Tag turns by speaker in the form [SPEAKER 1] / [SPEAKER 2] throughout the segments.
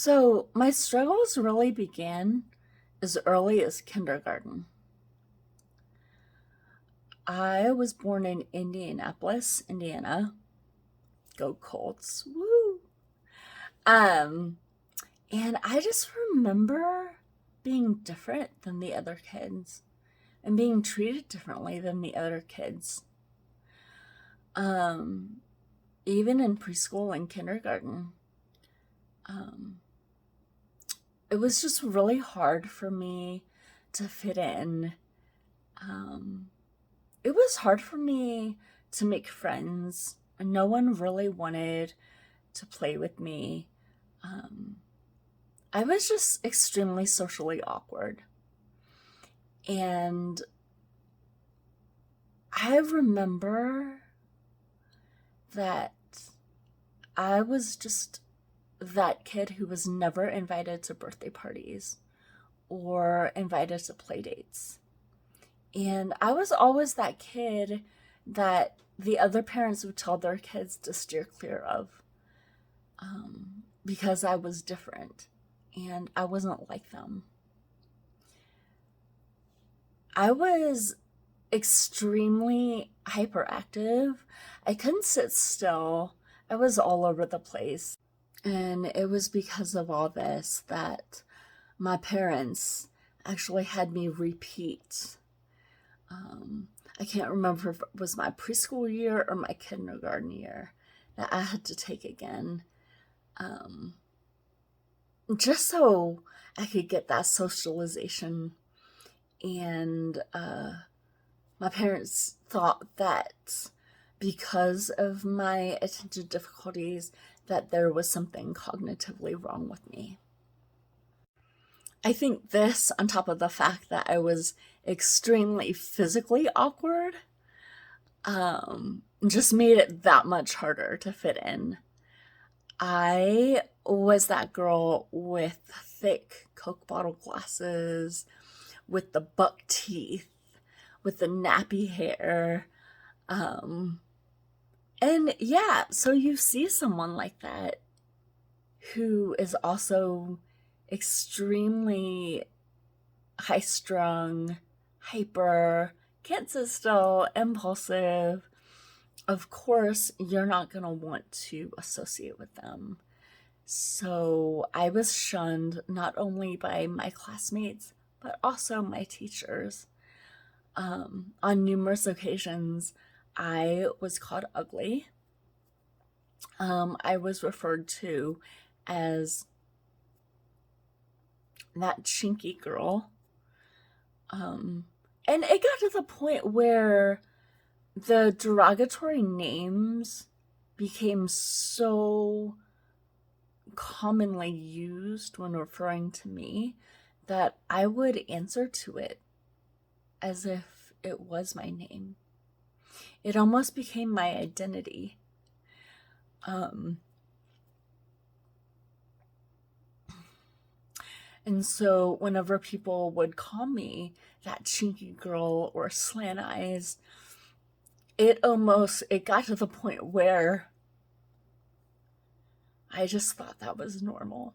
[SPEAKER 1] So, my struggles really began as early as kindergarten. I was born in Indianapolis, Indiana. Go Colts. Woo! Um, and I just remember being different than the other kids and being treated differently than the other kids. Um, Even in preschool and kindergarten. Um, it was just really hard for me to fit in. Um, it was hard for me to make friends. No one really wanted to play with me. Um, I was just extremely socially awkward. And I remember that I was just that kid who was never invited to birthday parties or invited to play dates. And I was always that kid that the other parents would tell their kids to steer clear of, because I was different and I wasn't like them. I was extremely hyperactive. I couldn't sit still. I was all over the place. And it was because of all this that my parents actually had me repeat. I can't remember if it was my preschool year or my kindergarten year that I had to take again. Um, just so I could get that socialization. And my parents thought that because of my attention difficulties, that there was something cognitively wrong with me. I think this, on top of the fact that I was extremely physically awkward, just made it that much harder to fit in. I was that girl with thick Coke bottle glasses, with the buck teeth, with the nappy hair. Um, and yeah, so you see someone like that who is also extremely high strung, hyper, can't sit still, impulsive. Of course, you're not going to want to associate with them. So I was shunned not only by my classmates, but also my teachers. On numerous occasions, I was called ugly. I was referred to as that chinky girl. And it got to the point where the derogatory names became so commonly used when referring to me that I would answer to it as if it was my name. It almost became my identity. Um, and so whenever people would call me that chinky girl or slant eyes, it got to the point where I just thought that was normal.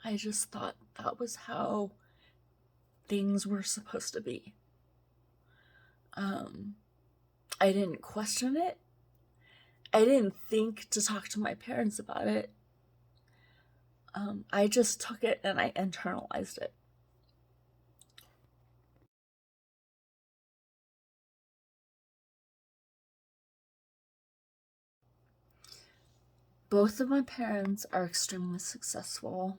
[SPEAKER 1] I just thought that was how things were supposed to be. Um, I didn't question it. I didn't think to talk to my parents about it. I just took it and I internalized it. Both of my parents are extremely successful.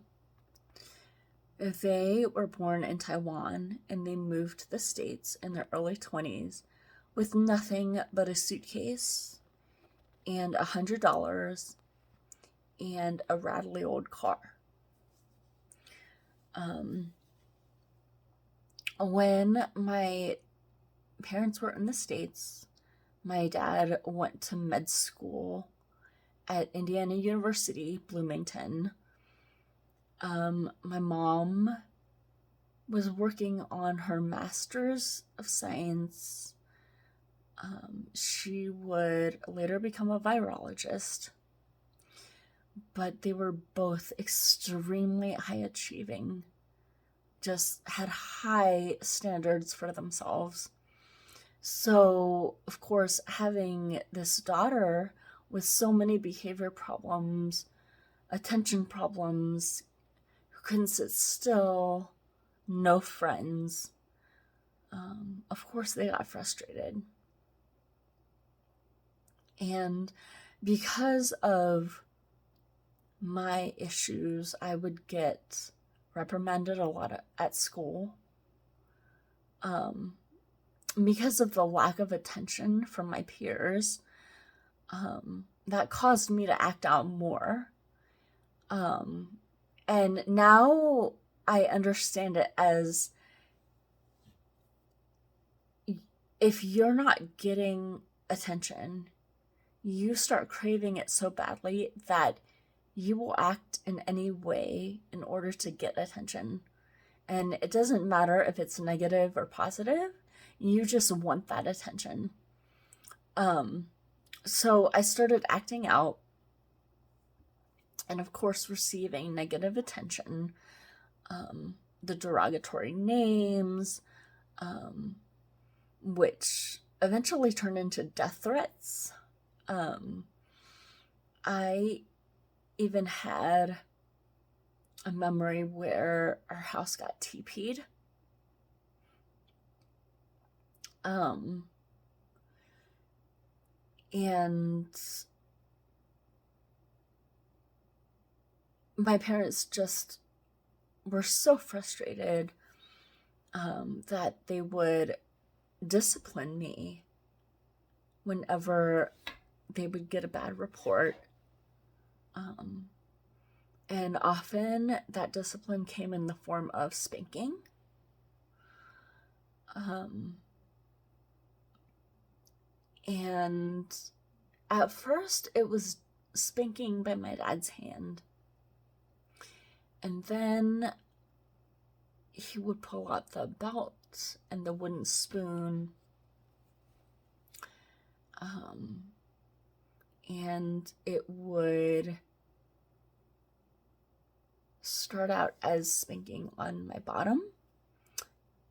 [SPEAKER 1] They were born in Taiwan and they moved to the States in their early 20s with nothing but a suitcase and $100 and a rattly old car. Um, when my parents were in the States, my dad went to med school at Indiana University, Bloomington. My mom was working on her master's of science. She would later become a virologist. but they were both extremely high achieving, just had high standards for themselves. So, of course, having this daughter with so many behavior problems, attention problems, who couldn't sit still, no friends, of course they got frustrated. And because of my issues, I would get reprimanded a lot at school. Because of the lack of attention from my peers, that caused me to act out more. And now I understand it as, if you're not getting attention, you start craving it so badly that you will act in any way in order to get attention. And it doesn't matter if it's negative or positive, you just want that attention. So I started acting out, and of course receiving negative attention, the derogatory names, which eventually turned into death threats. I even had a memory where our house got TP'd. And my parents just were so frustrated that they would discipline me whenever they would get a bad report. And often that discipline came in the form of spanking. And at first it was spanking by my dad's hand. And then he would pull out the belt and the wooden spoon. And it would start out as spanking on my bottom,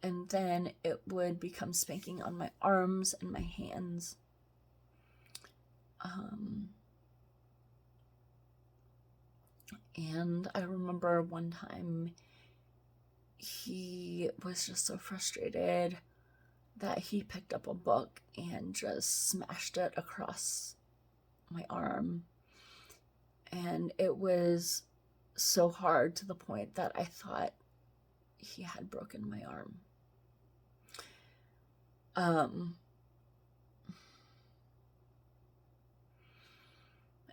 [SPEAKER 1] and then it would become spanking on my arms and my hands. And I remember one time he was just so frustrated that he picked up a book and just smashed it across my arm. And it was so hard to the point that I thought he had broken my arm.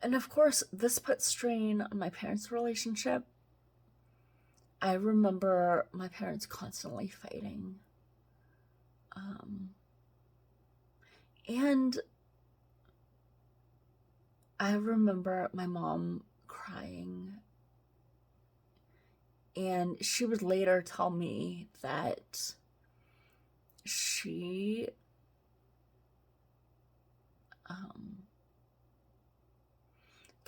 [SPEAKER 1] And of course, this put strain on my parents' relationship. I remember my parents constantly fighting. And I remember my mom crying. And she would later tell me that she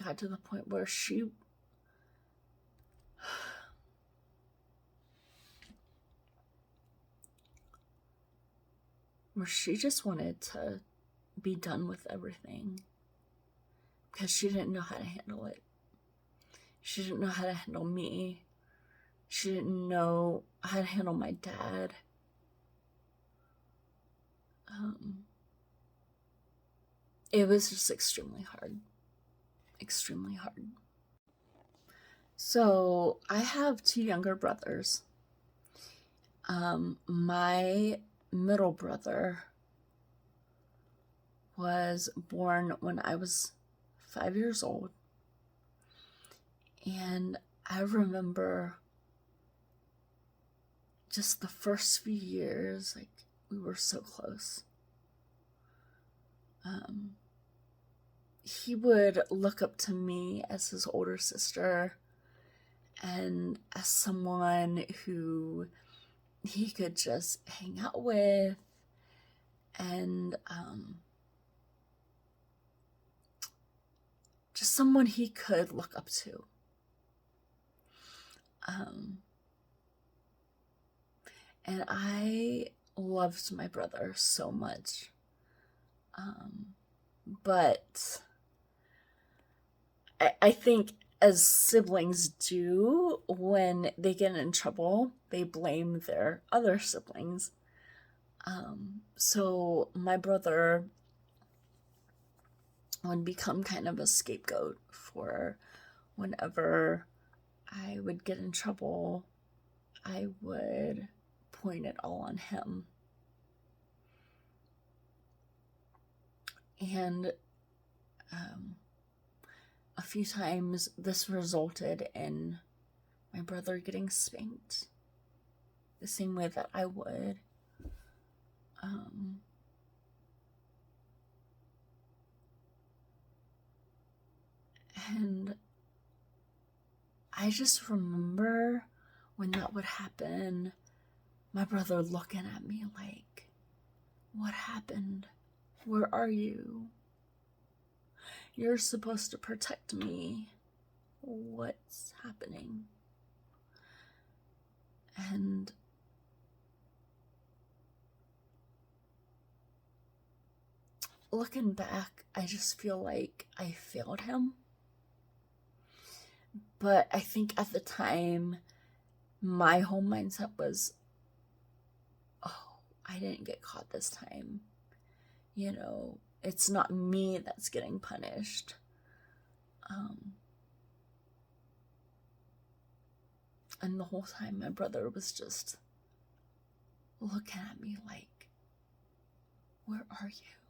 [SPEAKER 1] got to the point where she just wanted to be done with everything because she didn't know how to handle it. She didn't know how to handle me. She didn't know how to handle my dad. It was just extremely hard. Extremely hard. So I have two younger brothers. My middle brother was born when I was 5 years old. And I remember just the first few years, like, we were so close. He would look up to me as his older sister and as someone who he could just hang out with. And just someone he could look up to. And I loved my brother so much. But I think as siblings do, when they get in trouble, they blame their other siblings. So my brother would become kind of a scapegoat for whenever I would get in trouble, I would point it all on him. And a few times this resulted in my brother getting spanked the same way that I would. And I just remember when that would happen, my brother looking at me like, what happened? Where are you? You're supposed to protect me. What's happening? And looking back, I just feel like I failed him. But I think at the time, my whole mindset was, oh, I didn't get caught this time. You know, it's not me that's getting punished. And the whole time, my brother was just looking at me like, where are you?